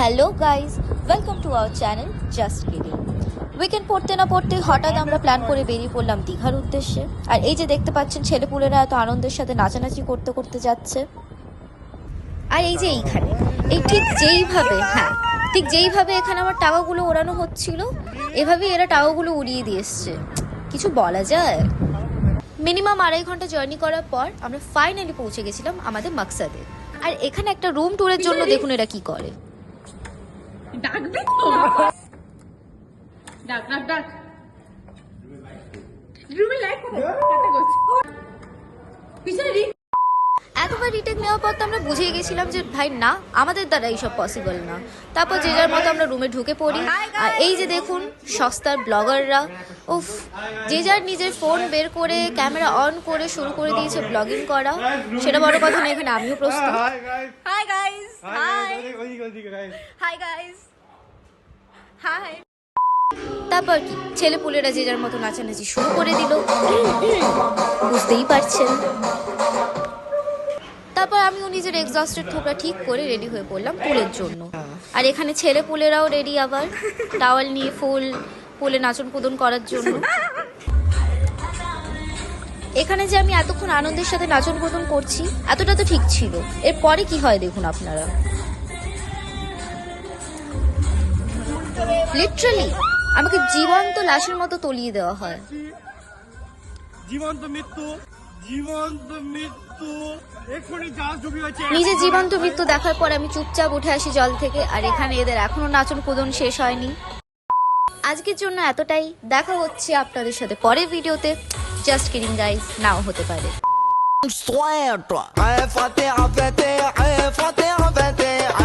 Hello guys, welcome to our channel just kidding. Weekend পড়তে না পড়তে হঠাৎ আমরা প্ল্যান করে বেরিয়ে পড়লাম দীঘার উদ্দেশ্যে। আর এই যে দেখতে পাচ্ছেন, ছেলেপুলেরা এত আনন্দের সাথে নাচানাচি করতে করতে যাচ্ছে। আর এই যে এইখানে ঠিক যেইভাবে এখানে আমার টাকাগুলো ওড়ানো হচ্ছিল, এভাবেই এরা টাকাগুলো উড়িয়ে দিয়ে এসছে। কিছু বলা যায়? মিনিমাম 2.5 ঘন্টা জার্নি করার পর আমরা ফাইনালি পৌঁছে গেছিলাম আমাদের মাকসাদে। আর এখানে একটা রুম ট্যুরের জন্য দেখুন এরা কি করে। ডাকবি তো? ডাক ডাক ডাক। রুমে লাইক করো, কাটা করছি। পিছনে এতবার রিটেক নেওয়ার পর তো আমরা বুঝে গেছিলাম যে ভাই না, আমাদের দ্বারা এইসব পসিবল না। তারপর যে যার মতো আমরা রুমে ঢুকে পড়ি। আর এই যে দেখুন সস্তার ব্লগাররা, উফ, যে যার নিজের ফোন বের করে ক্যামেরা অন করে শুরু করে দিয়েছে ব্লগিং করা। সেটা বড় কথা না, এখানে আমিও প্রস্তুত। Hi guys, hi guys, hi. তারপর কি, ছেলেপুলেরা যে যার মতো নাচানাচি শুরু করে দিল, বুঝতেই পারছেন। তারপর আমিও নিজের এক্সস্টেড থোবরা ঠিক করে রেডি হয়ে পড়লাম পুলের জন্য। আর এখানে ছেলেপুলেরাও রেডি, আবার টাওয়াল নিয়ে ফুল পুলে নাচন কুদন করার জন্য। এখানে যে আমি এতক্ষণ আনন্দের সাথে নাচন কুদন করছি, এতটা তো ঠিক ছিল। এরপরে কি হয় দেখুন আপনারা। লিটারালি আমাকে জীবন্ত লাশের মতো তলিয়ে দেওয়া হয়। জীবন্ত মৃত্যু, জীবন্ত মৃত্যু, এক্ষুনি জাহাজ ডুবি হয়েছে। নিজে জীবন্ত মৃত্যু দেখার পর আমি চুপচাপ উঠে আসি জল থেকে। আর এখানে এদের এখনো নাচন কুদন শেষ হয়নি। আজকের জন্য এতটাই। দেখা হচ্ছে আপনাদের সাথে পরের ভিডিওতে। জাস্ট কিডিং গাইস, নাও হতে পারে। Sweat. I